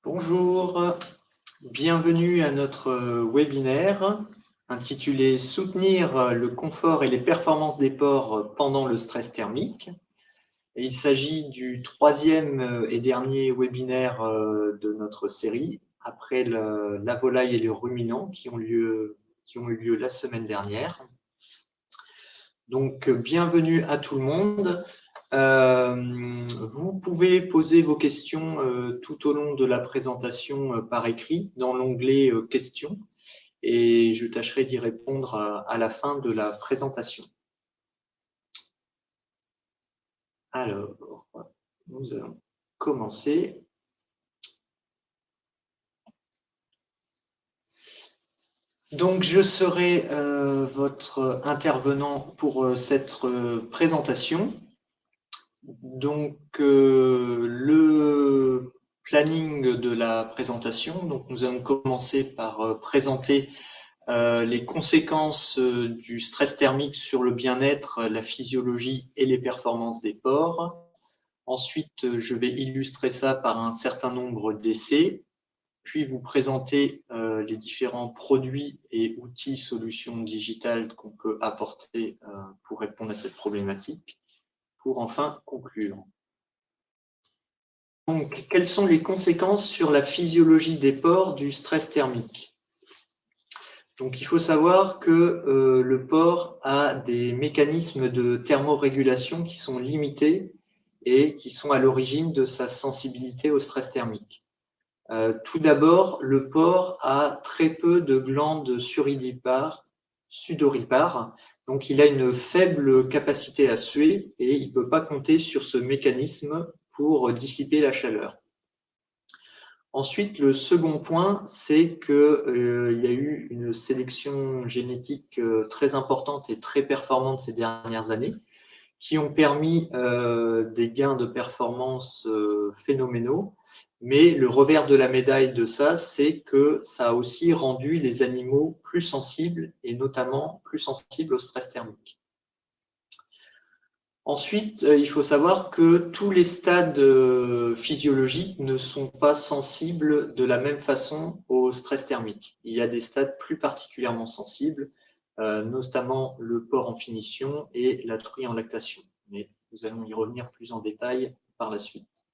Bonjour, bienvenue à notre webinaire intitulé « Soutenir le confort et les performances des ports pendant le stress thermique ». Il s'agit du troisième et dernier webinaire de notre série, après la volaille et les ruminants qui ont eu lieu la semaine dernière. Donc, bienvenue à tout le monde. Vous pouvez poser vos questions tout au long de la présentation par écrit dans l'onglet questions et je tâcherai d'y répondre à la fin de la présentation. Alors, nous allons commencer. Donc, je serai votre intervenant pour cette présentation. Donc, le planning de la présentation. Donc, nous allons commencer par présenter les conséquences du stress thermique sur le bien-être, la physiologie et les performances des ports. Ensuite, je vais illustrer ça par un certain nombre d'essais, puis vous présenter les différents produits et outils solutions digitales qu'on peut apporter pour répondre à cette problématique, pour enfin conclure. Donc, quelles sont les conséquences sur la physiologie des ports du stress thermique? Donc, il faut savoir que le porc a des mécanismes de thermorégulation qui sont limités et qui sont à l'origine de sa sensibilité au stress thermique. Tout d'abord, le porc a très peu de glandes sudoripares, donc il a une faible capacité à suer et il ne peut pas compter sur ce mécanisme pour dissiper la chaleur. Ensuite, le second point, c'est qu'il y a eu une sélection génétique très importante et très performante ces dernières années qui ont permis des gains de performance phénoménaux. Mais le revers de la médaille de ça, c'est que ça a aussi rendu les animaux plus sensibles et notamment plus sensibles au stress thermique. Ensuite, il faut savoir que tous les stades physiologiques ne sont pas sensibles de la même façon au stress thermique. Il y a des stades plus particulièrement sensibles, notamment le porc en finition et la truie en lactation. Mais nous allons y revenir plus en détail par la suite.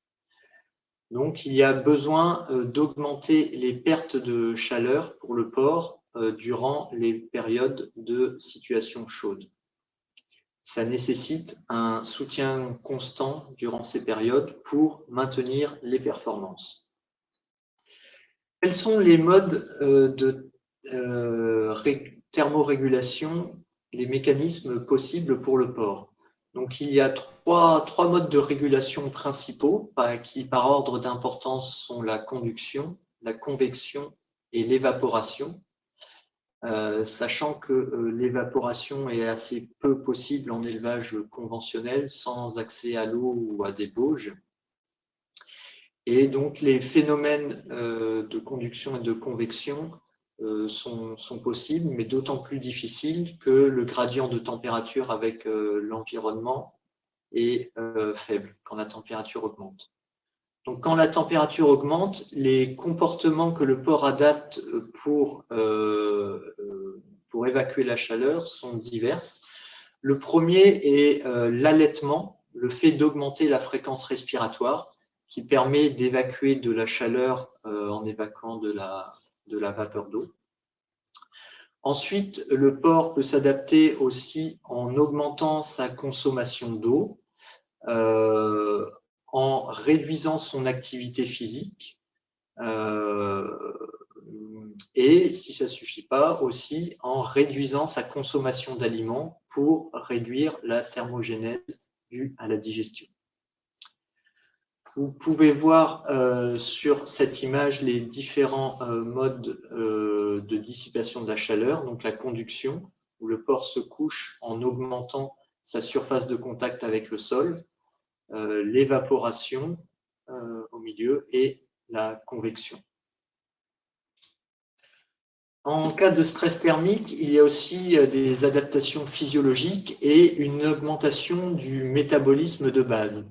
Donc, il y a besoin d'augmenter les pertes de chaleur pour le porc durant les périodes de situation chaude. Ça nécessite un soutien constant durant ces périodes pour maintenir les performances. Quels sont les modes de thermorégulation, les mécanismes possibles pour le porc? Donc, il y a trois modes de régulation principaux qui, par ordre d'importance, sont la conduction, la convection et l'évaporation. Sachant que l'évaporation est assez peu possible en élevage conventionnel, sans accès à l'eau ou à des bauges. Et donc, les phénomènes de conduction et de convection sont possibles, mais d'autant plus difficiles que le gradient de température avec l'environnement est faible quand la température augmente. Donc, quand la température augmente, les comportements que le porc adapte pour évacuer la chaleur sont divers. Le premier est l'allaitement, le fait d'augmenter la fréquence respiratoire, qui permet d'évacuer de la chaleur en évacuant de la vapeur d'eau. Ensuite, le porc peut s'adapter aussi en augmentant sa consommation d'eau, en réduisant son activité physique et, si ça ne suffit pas, aussi en réduisant sa consommation d'aliments pour réduire la thermogénèse due à la digestion. Vous pouvez voir sur cette image les différents modes de dissipation de la chaleur, donc la conduction, où le porc se couche en augmentant sa surface de contact avec le sol, l'évaporation au milieu et la convection. En cas de stress thermique, il y a aussi des adaptations physiologiques et une augmentation du métabolisme de base.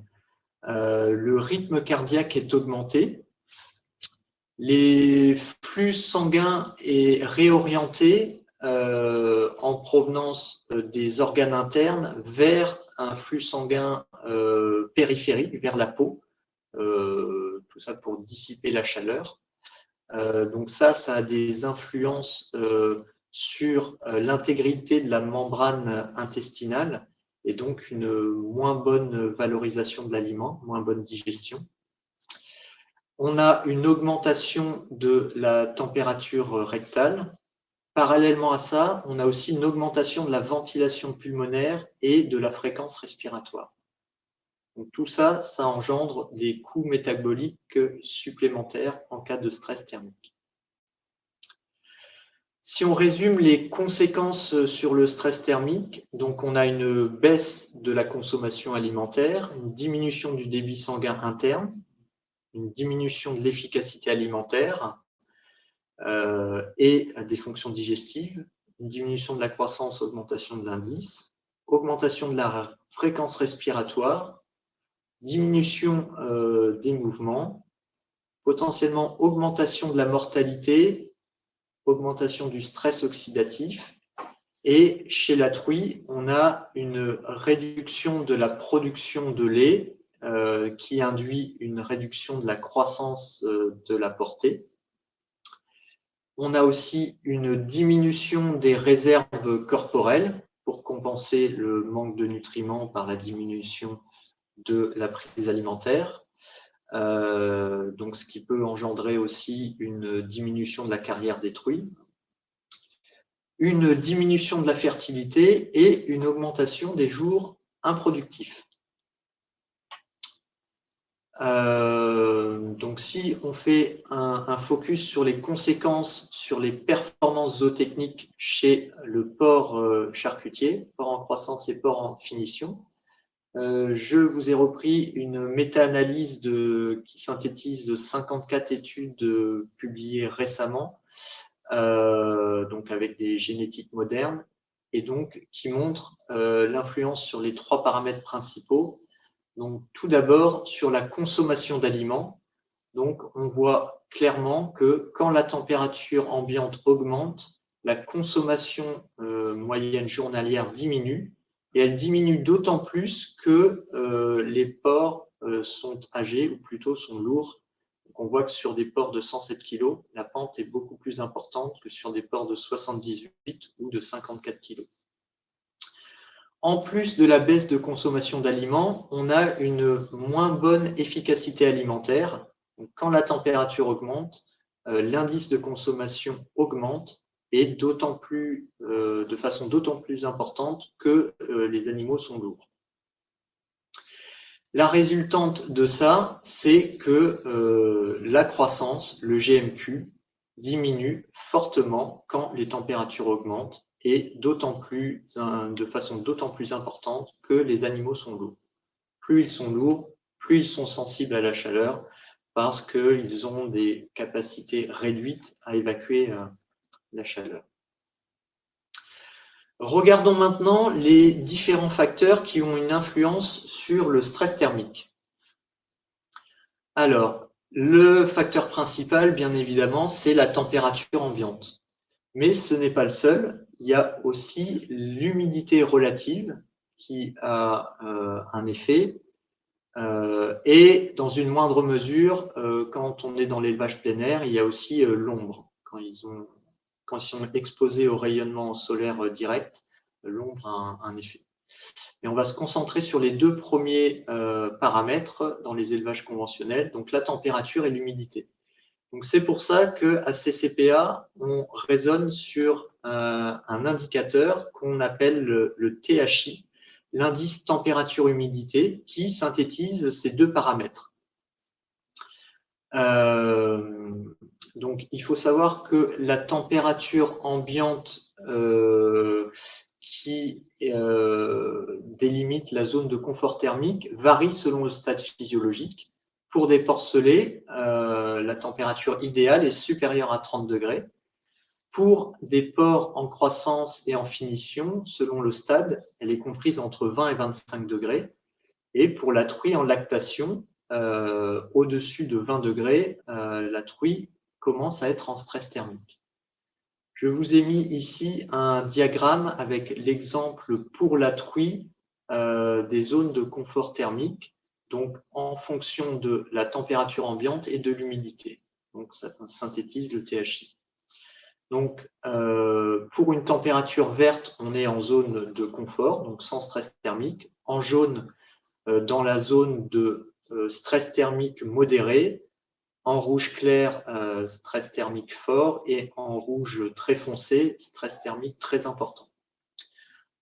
Le rythme cardiaque est augmenté Les flux sanguins est réorienté en provenance des organes internes vers un flux sanguin périphérique, vers la peau, tout ça pour dissiper la chaleur. Donc ça a des influences sur l'intégrité de la membrane intestinale et donc une moins bonne valorisation de l'aliment, moins bonne digestion. On a une augmentation de la température rectale. Parallèlement à ça, on a aussi une augmentation de la ventilation pulmonaire et de la fréquence respiratoire. Donc tout ça, ça engendre des coûts métaboliques supplémentaires en cas de stress thermique. Si on résume les conséquences sur le stress thermique, donc on a une baisse de la consommation alimentaire, une diminution du débit sanguin interne, une diminution de l'efficacité alimentaire et des fonctions digestives, une diminution de la croissance, augmentation de l'indice, augmentation de la fréquence respiratoire, diminution des mouvements, potentiellement augmentation de la mortalité, augmentation du stress oxydatif. Et chez la truie, on a une réduction de la production de lait qui induit une réduction de la croissance de la portée. On a aussi une diminution des réserves corporelles pour compenser le manque de nutriments par la diminution de la prise alimentaire. Donc, ce qui peut engendrer aussi une diminution de la carrière des truies, une diminution de la fertilité et une augmentation des jours improductifs. Donc, si on fait un focus sur les conséquences sur les performances zootechniques chez le porc charcutier, porc en croissance et porc en finition, je vous ai repris une méta-analyse qui synthétise 54 études publiées récemment, donc avec des génétiques modernes, et donc qui montrent l'influence sur les 3 paramètres principaux. Donc, tout d'abord, sur la consommation d'aliments. Donc, on voit clairement que quand la température ambiante augmente, la consommation moyenne journalière diminue, et elle diminue d'autant plus que les porcs sont âgés, ou plutôt sont lourds. Donc, on voit que sur des porcs de 107 kg, la pente est beaucoup plus importante que sur des porcs de 78 ou de 54 kg. En plus de la baisse de consommation d'aliments, on a une moins bonne efficacité alimentaire. Donc, quand la température augmente, l'indice de consommation augmente et de façon d'autant plus importante que les animaux sont lourds. La résultante de ça, c'est que la croissance, le GMQ, diminue fortement quand les températures augmentent et de façon d'autant plus importante que les animaux sont lourds. Plus ils sont lourds, plus ils sont sensibles à la chaleur parce qu'ils ont des capacités réduites à évacuer la chaleur. Regardons maintenant les différents facteurs qui ont une influence sur le stress thermique. Alors, le facteur principal, bien évidemment, c'est la température ambiante. Mais ce n'est pas le seul. Il y a aussi l'humidité relative qui a un effet. Et dans une moindre mesure, quand on est dans l'élevage plein air, il y a aussi l'ombre. Quand ils sont exposés au rayonnement solaire direct, l'ombre a un effet. Et on va se concentrer sur les 2 premiers paramètres dans les élevages conventionnels, donc la température et l'humidité. Donc c'est pour ça qu'à CCPA, on raisonne sur un indicateur qu'on appelle le THI, l'indice température-humidité, qui synthétise ces 2 paramètres. Donc il faut savoir que la température ambiante qui délimite la zone de confort thermique varie selon le stade physiologique. Pour des porcelets, la température idéale est supérieure à 30 degrés. Pour des porcs en croissance et en finition, selon le stade, elle est comprise entre 20 et 25 degrés. Et pour la truie en lactation, au-dessus de 20 degrés, la truie commencent à être en stress thermique. Je vous ai mis ici un diagramme avec l'exemple pour la truie des zones de confort thermique, donc en fonction de la température ambiante et de l'humidité. Donc, ça synthétise le THI. Donc, pour une température verte, on est en zone de confort, donc sans stress thermique. En jaune, dans la zone de stress thermique modéré. En rouge clair, stress thermique fort, et en rouge très foncé, stress thermique très important.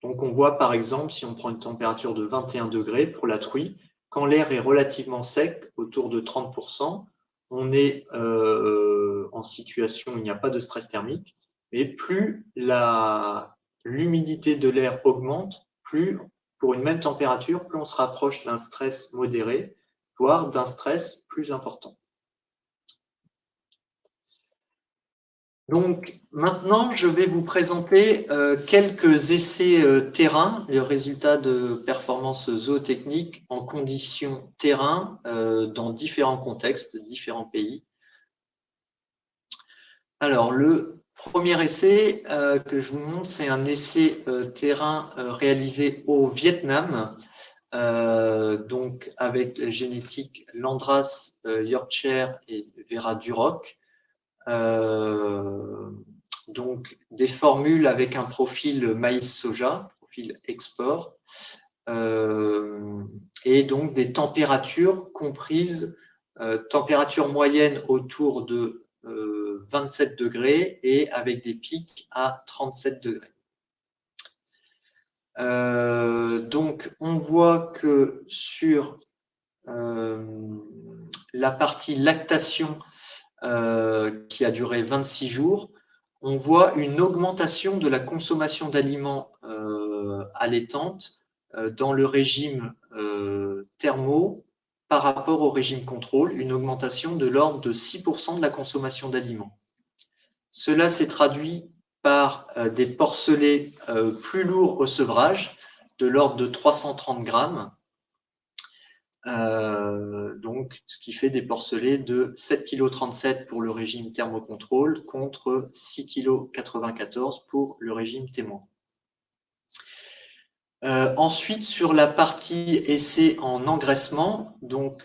Donc, on voit par exemple, si on prend une température de 21 degrés pour la truie, quand l'air est relativement sec, autour de 30%, on est en situation où il n'y a pas de stress thermique, mais plus l'humidité de l'air augmente, plus, pour une même température, plus on se rapproche d'un stress modéré, voire d'un stress plus important. Donc, maintenant, je vais vous présenter quelques essais terrain, les résultats de performance zootechnique en conditions terrain dans différents contextes, différents pays. Alors, le premier essai que je vous montre, c'est un essai terrain réalisé au Vietnam, donc avec génétique Landras, Yorkshire et Vera Duroc. Donc des formules avec un profil maïs-soja, profil export, et donc des températures comprises, température moyenne autour de 27 degrés et avec des pics à 37 degrés. Donc on voit que sur la partie lactation, qui a duré 26 jours, on voit une augmentation de la consommation d'aliments allaitantes dans le régime thermo par rapport au régime contrôle, une augmentation de l'ordre de 6% de la consommation d'aliments. Cela s'est traduit par des porcelets plus lourds au sevrage, de l'ordre de 330 grammes, donc, ce qui fait des porcelets de 7,37 kg pour le régime thermocontrôle contre 6,94 kg pour le régime témoin. Ensuite, sur la partie essai en engraissement, donc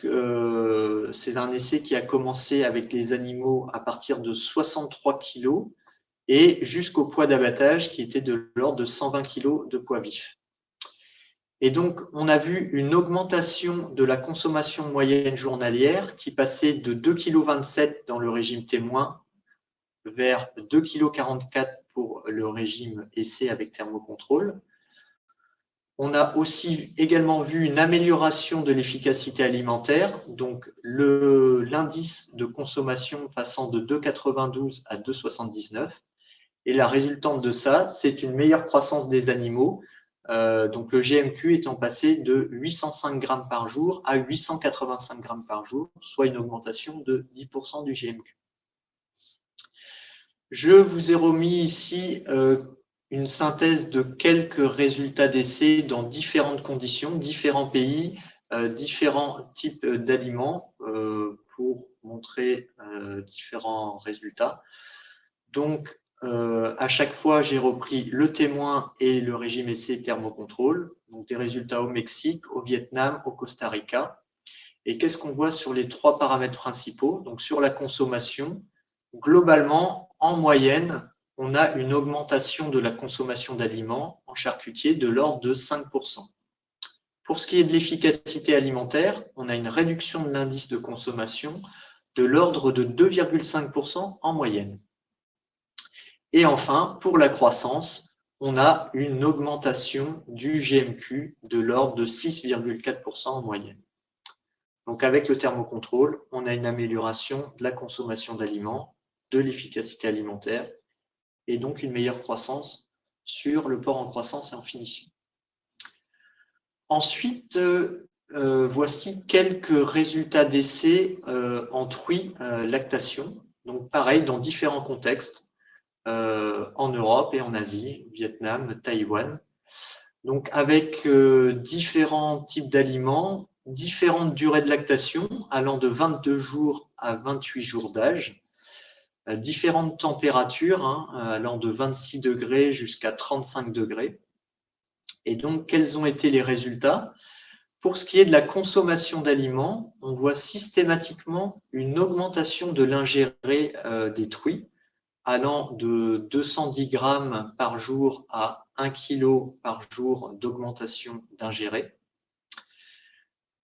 c'est un essai qui a commencé avec les animaux à partir de 63 kg et jusqu'au poids d'abattage qui était de l'ordre de 120 kg de poids vif. Et donc, on a vu une augmentation de la consommation moyenne journalière qui passait de 2,27 kg dans le régime témoin vers 2,44 kg pour le régime essai avec thermocontrôle. On a aussi également vu une amélioration de l'efficacité alimentaire, donc l'indice de consommation passant de 2,92 à 2,79. Et la résultante de ça, c'est une meilleure croissance des animaux. Donc le GMQ étant passé de 805 grammes par jour à 885 grammes par jour, soit une augmentation de 10% du GMQ. Je vous ai remis ici une synthèse de quelques résultats d'essais dans différentes conditions, différents pays, différents types d'aliments pour montrer différents résultats. Donc, à chaque fois, j'ai repris le témoin et le régime essai thermocontrôle, donc des résultats au Mexique, au Vietnam, au Costa Rica. Et qu'est-ce qu'on voit sur les trois paramètres principaux? Donc, sur la consommation, globalement, en moyenne, on a une augmentation de la consommation d'aliments en charcutier de l'ordre de 5%. Pour ce qui est de l'efficacité alimentaire, on a une réduction de l'indice de consommation de l'ordre de 2,5% en moyenne. Et enfin, pour la croissance, on a une augmentation du GMQ de l'ordre de 6,4% en moyenne. Donc avec le thermocontrôle, on a une amélioration de la consommation d'aliments, de l'efficacité alimentaire et donc une meilleure croissance sur le porc en croissance et en finition. Ensuite, voici quelques résultats d'essais en truie lactation. Donc pareil, dans différents contextes. En Europe et en Asie, Vietnam, Taïwan. Donc avec différents types d'aliments, différentes durées de lactation allant de 22 jours à 28 jours d'âge. différentes températures, allant de 26 degrés jusqu'à 35 degrés. Et donc, quels ont été les résultats? Pour ce qui est de la consommation d'aliments, on voit systématiquement une augmentation de l'ingéré des truies, allant de 210 grammes par jour à 1 kg par jour d'augmentation d'ingéré.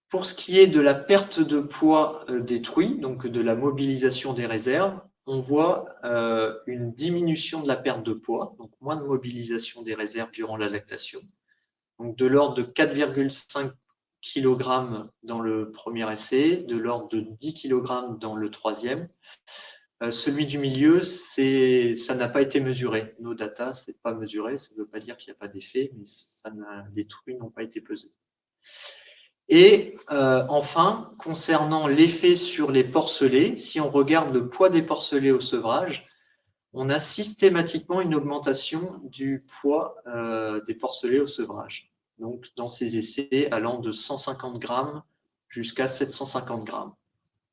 Pour ce qui est de la perte de poids des truies, donc de la mobilisation des réserves, on voit une diminution de la perte de poids, donc moins de mobilisation des réserves durant la lactation, donc de l'ordre de 4,5 kg dans le premier essai, de l'ordre de 10 kg dans le troisième. Celui du milieu, ça n'a pas été mesuré. Nos data, ce n'est pas mesuré, ça ne veut pas dire qu'il n'y a pas d'effet, mais les truies n'ont pas été pesées. Et enfin, concernant l'effet sur les porcelets, si on regarde le poids des porcelets au sevrage, on a systématiquement une augmentation du poids des porcelets au sevrage. Donc, dans ces essais allant de 150 grammes jusqu'à 750 grammes,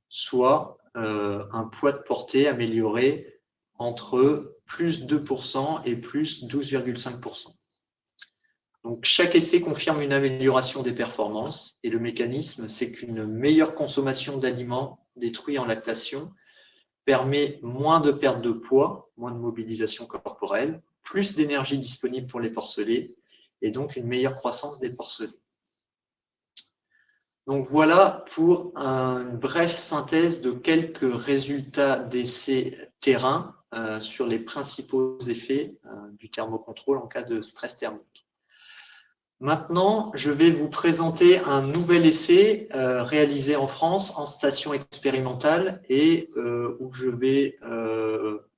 soit un poids de portée amélioré entre plus 2% et plus 12,5%. Donc, chaque essai confirme une amélioration des performances et le mécanisme, c'est qu'une meilleure consommation d'aliments détruits en lactation permet moins de perte de poids, moins de mobilisation corporelle, plus d'énergie disponible pour les porcelets et donc une meilleure croissance des porcelets. Donc voilà pour une brève synthèse de quelques résultats d'essais terrain sur les principaux effets du thermocontrôle en cas de stress thermique. Maintenant, je vais vous présenter un nouvel essai réalisé en France en station expérimentale et où je vais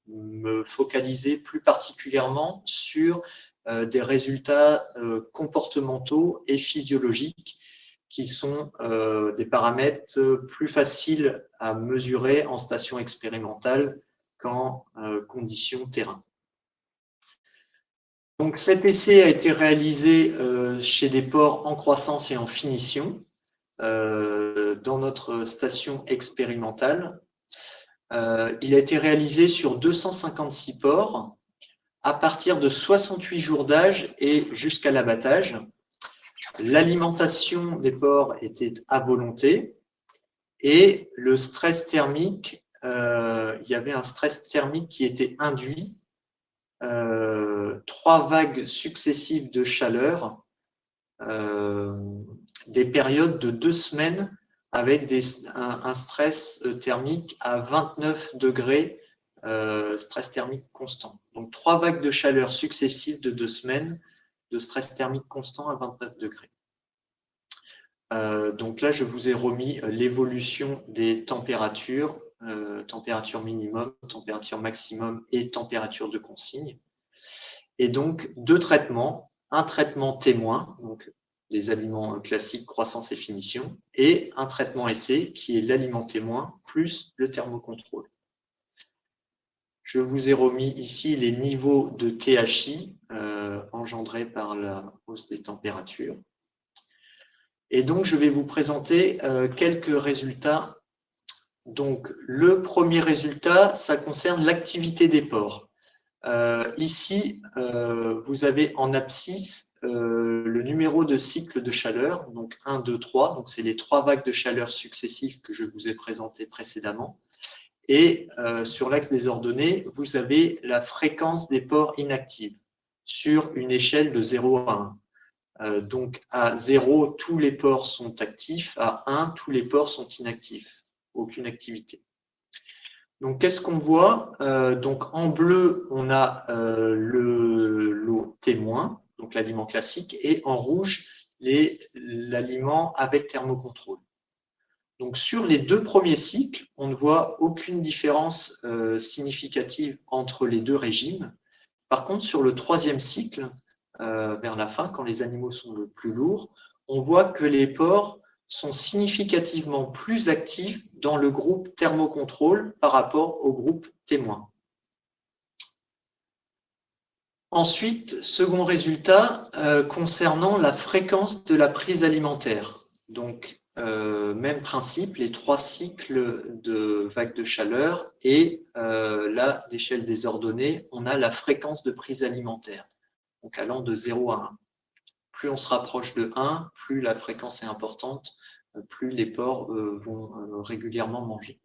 me focaliser plus particulièrement sur des résultats comportementaux et physiologiques qui sont des paramètres plus faciles à mesurer en station expérimentale qu'en conditions terrain. Donc, cet essai a été réalisé chez des porcs en croissance et en finition dans notre station expérimentale. Il a été réalisé sur 256 porcs à partir de 68 jours d'âge et jusqu'à l'abattage. L'alimentation des porcs était à volonté et le stress thermique, il y avait un stress thermique qui était induit. 3 vagues successives de chaleur, des périodes de 2 semaines avec un stress thermique à 29 degrés, stress thermique constant. Donc 3 vagues de chaleur successives de 2 semaines de stress thermique constant à 29 degrés. Donc là, je vous ai remis l'évolution des températures, température minimum, température maximum et température de consigne. Et donc, 2 traitements, un traitement témoin, donc des aliments classiques, croissance et finition, et un traitement essai qui est l'aliment témoin plus le thermocontrôle. Je vous ai remis ici les niveaux de THI engendrés par la hausse des températures. Et donc, je vais vous présenter quelques résultats. Donc, le premier résultat, ça concerne l'activité des porcs. Ici, vous avez en abscisse le numéro de cycle de chaleur, donc 1, 2, 3. Donc, c'est les 3 vagues de chaleur successives que je vous ai présentées précédemment. Et sur l'axe des ordonnées, vous avez la fréquence des porcs inactifs sur une échelle de 0 à 1. Donc, à 0, tous les porcs sont actifs. À 1, tous les porcs sont inactifs. Aucune activité. Donc, qu'est-ce qu'on voit? Donc, en bleu, on a l'eau témoin, donc l'aliment classique, et en rouge, l'aliment avec thermocontrôle. Donc, sur les 2 premiers cycles, on ne voit aucune différence significative entre les 2 régimes. Par contre, sur le 3e cycle, vers la fin, quand les animaux sont le plus lourds, on voit que les porcs sont significativement plus actifs dans le groupe thermocontrôle par rapport au groupe témoin. Ensuite, second résultat, concernant la fréquence de la prise alimentaire. Donc, même principe, les 3 cycles de vagues de chaleur et là, l'échelle des ordonnées, on a la fréquence de prise alimentaire, donc allant de 0 à 1. Plus on se rapproche de 1, plus la fréquence est importante, plus les porcs vont régulièrement manger.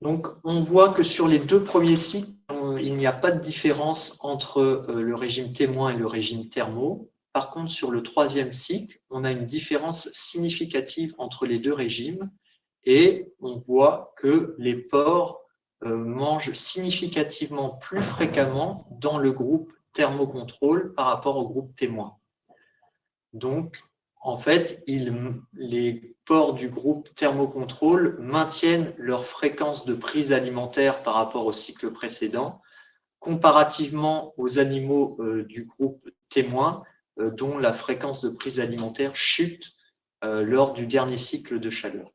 Donc, on voit que sur les 2 premiers cycles, il n'y a pas de différence entre le régime témoin et le régime thermo. Par contre, sur le 3e cycle, on a une différence significative entre les 2 régimes et on voit que les porcs mangent significativement plus fréquemment dans le groupe thermocontrôle par rapport au groupe témoin. Donc, en fait, les porcs du groupe thermocontrôle maintiennent leur fréquence de prise alimentaire par rapport au cycle précédent, comparativement aux animaux du groupe témoin, dont la fréquence de prise alimentaire chute lors du dernier cycle de chaleur.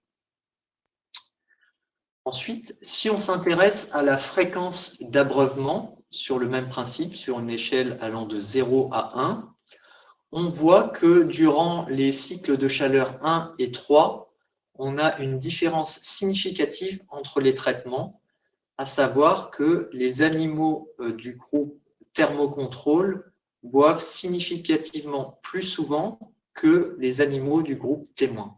Ensuite, si on s'intéresse à la fréquence d'abreuvement, sur le même principe, sur une échelle allant de 0 à 1, on voit que durant les cycles de chaleur 1 et 3, on a une différence significative entre les traitements, à savoir que les animaux du groupe thermocontrôle boivent significativement plus souvent que les animaux du groupe témoin.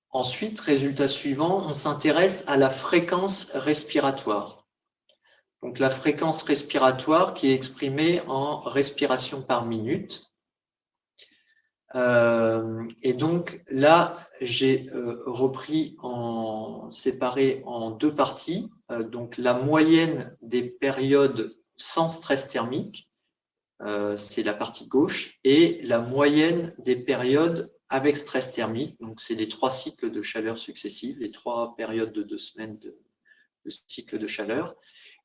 Ensuite, résultat suivant, on s'intéresse à la fréquence respiratoire. Donc la fréquence respiratoire qui est exprimée en respiration par minute. Et donc là, j'ai séparé en 2 parties. Donc la moyenne des périodes sans stress thermique, c'est la partie gauche, et la moyenne des périodes avec stress thermique. Donc c'est les 3 cycles de chaleur successives, les 3 périodes de 2 semaines de cycle de chaleur.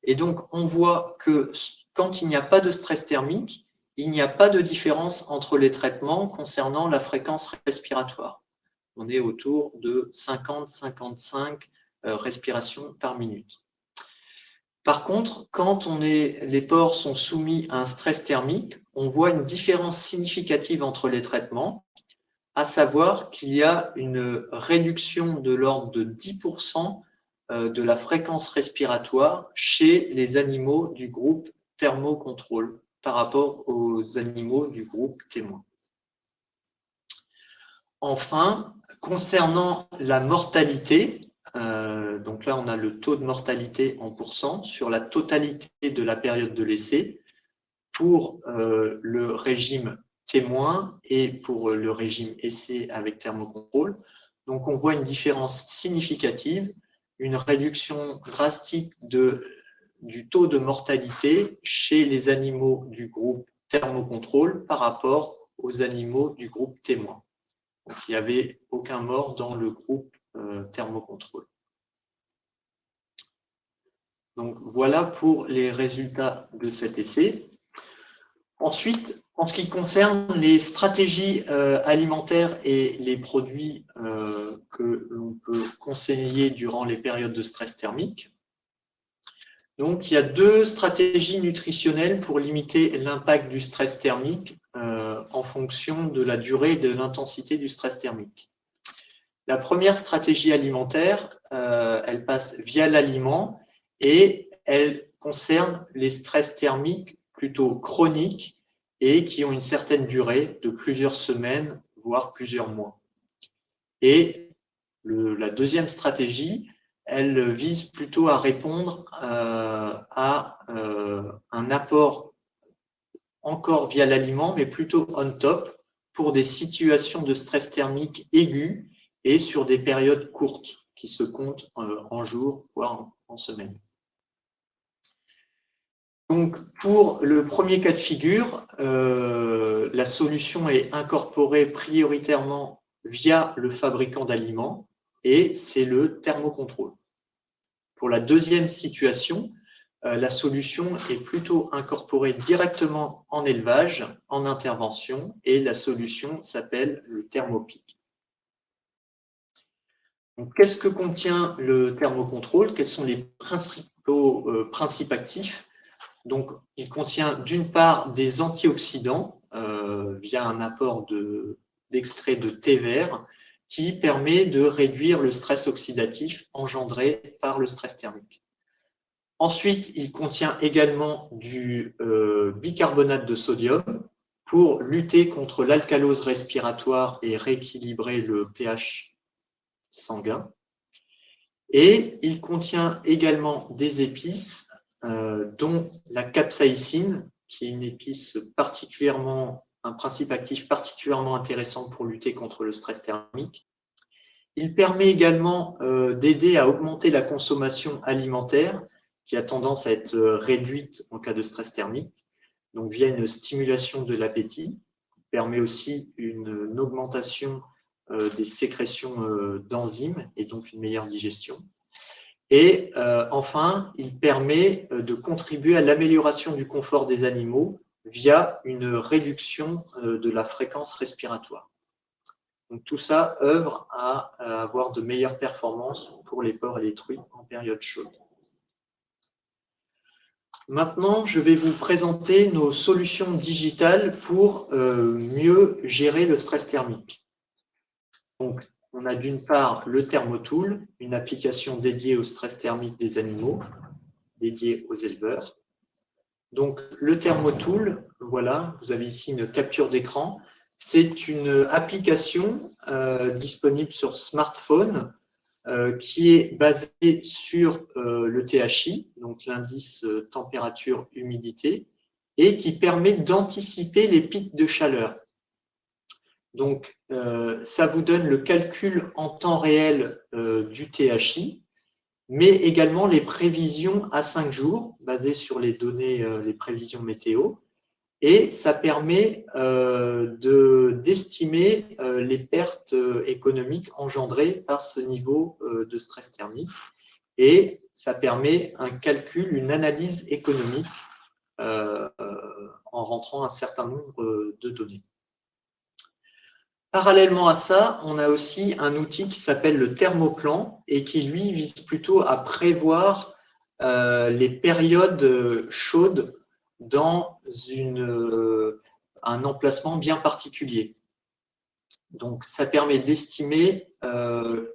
Et donc, on voit que quand il n'y a pas de stress thermique, il n'y a pas de différence entre les traitements concernant la fréquence respiratoire. On est autour de 50-55 respirations par minute. Par contre, quand les porcs sont soumis à un stress thermique, on voit une différence significative entre les traitements, à savoir qu'il y a une réduction de l'ordre de 10% de la fréquence respiratoire chez les animaux du groupe thermocontrôle par rapport aux animaux du groupe témoin. Enfin, concernant la mortalité, donc là on a le taux de mortalité en pourcent sur la totalité de la période de l'essai pour le régime témoin et pour le régime essai avec thermocontrôle. Donc on voit une différence significative, une réduction drastique du taux de mortalité chez les animaux du groupe thermocontrôle par rapport aux animaux du groupe témoin. Donc, il n'y avait aucun mort dans le groupe thermocontrôle. Donc, voilà pour les résultats de cet essai. Ensuite, en ce qui concerne les stratégies alimentaires et les produits que l'on peut conseiller durant les périodes de stress thermique, donc il y a 2 stratégies nutritionnelles pour limiter l'impact du stress thermique en fonction de la durée et de l'intensité du stress thermique. La première stratégie alimentaire, elle passe via l'aliment et elle concerne les stress thermiques plutôt chroniques et qui ont une certaine durée de plusieurs semaines, voire plusieurs mois. Et la deuxième stratégie, elle vise plutôt à répondre à un apport encore via l'aliment, mais plutôt on top pour des situations de stress thermique aigu et sur des périodes courtes qui se comptent en jours, voire en semaines. Donc, pour le premier cas de figure, la solution est incorporée prioritairement via le fabricant d'aliments et c'est le thermocontrôle. Pour la deuxième situation, la solution est plutôt incorporée directement en élevage, en intervention, et la solution s'appelle le thermopic. Qu'est-ce que contient le thermocontrôle? Quels sont les principes actifs? Donc, il contient d'une part des antioxydants via un apport d'extrait de thé vert qui permet de réduire le stress oxydatif engendré par le stress thermique. Ensuite, il contient également du bicarbonate de sodium pour lutter contre l'alcalose respiratoire et rééquilibrer le pH sanguin. Et il contient également des épices, dont la capsaïcine, qui est une épice un principe actif particulièrement intéressant pour lutter contre le stress thermique. Il permet également d'aider à augmenter la consommation alimentaire, qui a tendance à être réduite en cas de stress thermique, donc via une stimulation de l'appétit. Il permet aussi une augmentation des sécrétions d'enzymes et donc une meilleure digestion. Et enfin, il permet de contribuer à l'amélioration du confort des animaux via une réduction de la fréquence respiratoire. Donc tout ça œuvre à avoir de meilleures performances pour les porcs et les truies en période chaude. Maintenant, je vais vous présenter nos solutions digitales pour mieux gérer le stress thermique. Donc, on a d'une part le Thermotool, une application dédiée au stress thermique des animaux, dédiée aux éleveurs. Donc, le Thermotool, voilà, vous avez ici une capture d'écran. C'est une application disponible sur smartphone qui est basée sur le THI, donc l'indice température-humidité, et qui permet d'anticiper les pics de chaleur. Donc, ça vous donne le calcul en temps réel du THI, mais également les prévisions à 5 jours, basées sur les données, les prévisions météo. Et ça permet d'estimer les pertes économiques engendrées par ce niveau de stress thermique. Et ça permet un calcul, une analyse économique en rentrant un certain nombre de données. Parallèlement à ça, on a aussi un outil qui s'appelle le thermoplan et qui, lui, vise plutôt à prévoir les périodes chaudes dans un emplacement bien particulier. Donc, ça permet d'estimer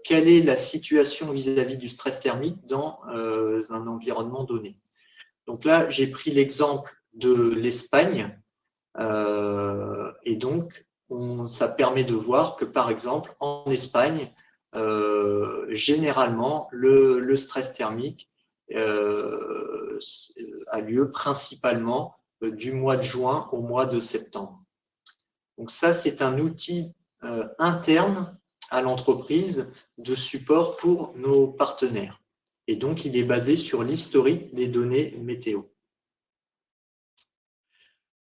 quelle est la situation vis-à-vis du stress thermique dans un environnement donné. Donc là, j'ai pris l'exemple de l'Espagne et donc, ça permet de voir que, par exemple, en Espagne, généralement, le stress thermique a lieu principalement du mois de juin au mois de septembre. Donc ça, c'est un outil interne à l'entreprise de support pour nos partenaires. Et donc, il est basé sur l'historique des données météo.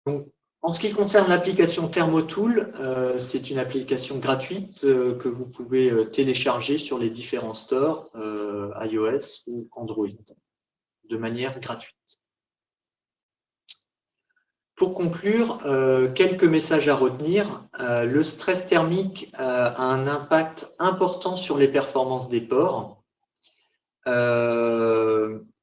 Donc, en ce qui concerne l'application Thermotool, c'est une application gratuite que vous pouvez télécharger sur les différents stores iOS ou Android de manière gratuite. Pour conclure, quelques messages à retenir. Le stress thermique a un impact important sur les performances des porcs.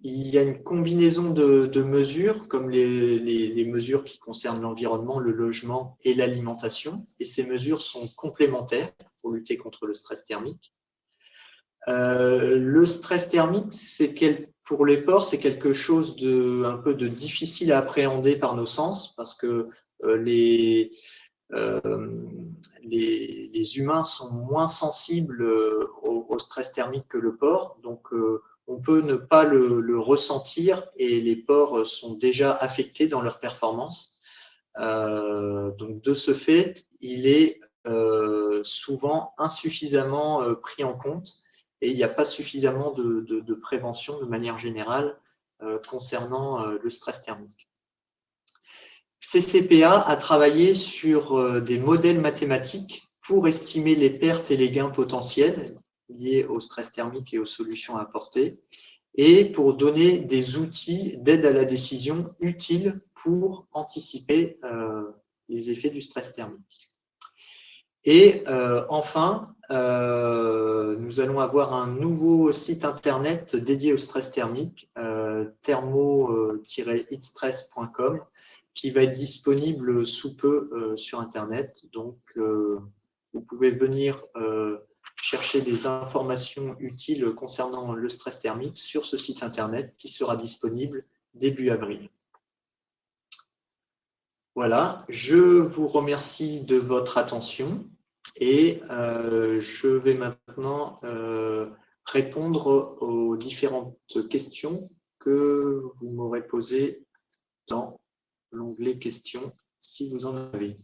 Il y a une combinaison de mesures, comme les mesures qui concernent l'environnement, le logement et l'alimentation. Et ces mesures sont complémentaires pour lutter contre le stress thermique. Le stress thermique, pour les porcs, c'est quelque chose un peu de difficile à appréhender par nos sens parce que les humains sont moins sensibles au stress thermique que le porc. Donc, on peut ne pas le ressentir et les porcs sont déjà affectés dans leur performance. Donc, de ce fait, il est souvent insuffisamment pris en compte et il n'y a pas suffisamment de prévention de manière générale concernant le stress thermique. CCPA a travaillé sur des modèles mathématiques pour estimer les pertes et les gains potentiels liés au stress thermique et aux solutions à apporter, et pour donner des outils d'aide à la décision utiles pour anticiper les effets du stress thermique. Et enfin, nous allons avoir un nouveau site internet dédié au stress thermique, thermo-heatstress.com, qui va être disponible sous peu sur Internet. Donc, vous pouvez venir chercher des informations utiles concernant le stress thermique sur ce site Internet qui sera disponible début avril. Voilà, je vous remercie de votre attention et je vais maintenant répondre aux différentes questions que vous m'aurez posées dans l'onglet questions, si vous en avez.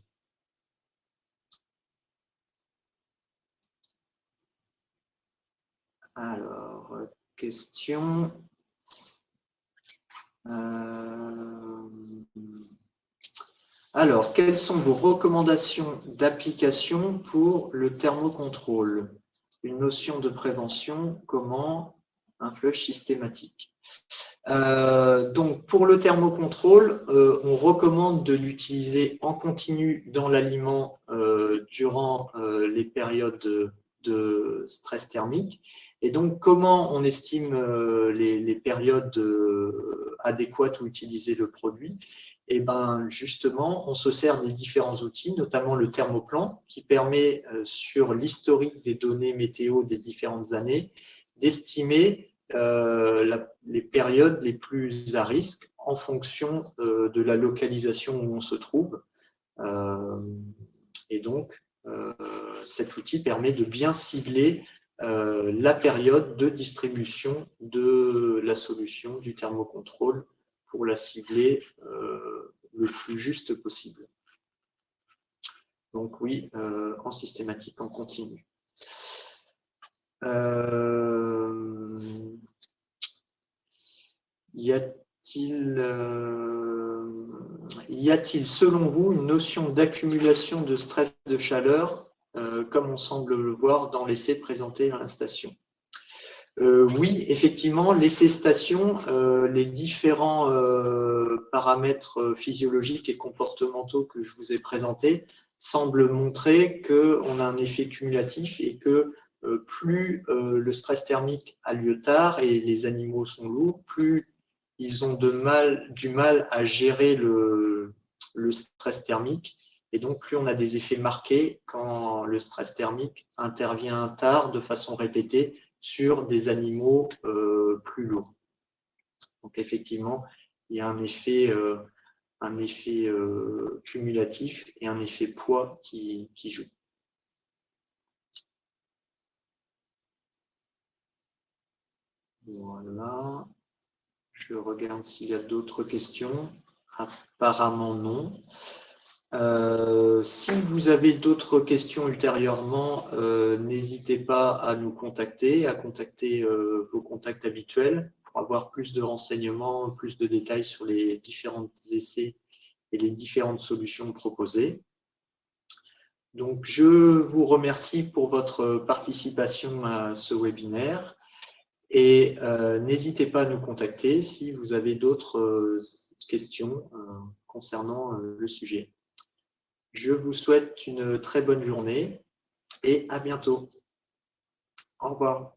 Alors, question. Alors, quelles sont vos recommandations d'application pour le thermocontrôle? Une notion de prévention, comment? Un flush systématique. Donc, pour le thermocontrôle, on recommande de l'utiliser en continu dans l'aliment durant les périodes de stress thermique. Et donc, comment on estime les périodes adéquates où utiliser le produit? Et ben justement, on se sert des différents outils, notamment le thermoplan, qui permet, sur l'historique des données météo des différentes années, d'estimer les périodes les plus à risque en fonction de la localisation où on se trouve. Et donc, cet outil permet de bien cibler la période de distribution de la solution du thermocontrôle pour la cibler le plus juste possible. Donc oui, en systématique, en continu. Y a-t-il, selon vous, une notion d'accumulation de stress de chaleur, comme on semble le voir dans l'essai présenté à la station? Oui, effectivement, l'essai station, les différents paramètres physiologiques et comportementaux que je vous ai présentés semblent montrer qu'on a un effet cumulatif et que plus le stress thermique a lieu tard et les animaux sont lourds, plus ils ont du mal à gérer le stress thermique. Et donc, plus on a des effets marqués quand le stress thermique intervient tard de façon répétée sur des animaux plus lourds. Donc, effectivement, il y a un effet cumulatif et un effet poids qui joue. Voilà. Je regarde s'il y a d'autres questions. Apparemment, non. Si vous avez d'autres questions ultérieurement, n'hésitez pas à nous contacter, à contacter vos contacts habituels pour avoir plus de renseignements, plus de détails sur les différents essais et les différentes solutions proposées. Donc, je vous remercie pour votre participation à ce webinaire et n'hésitez pas à nous contacter si vous avez d'autres questions concernant le sujet. Je vous souhaite une très bonne journée et à bientôt. Au revoir.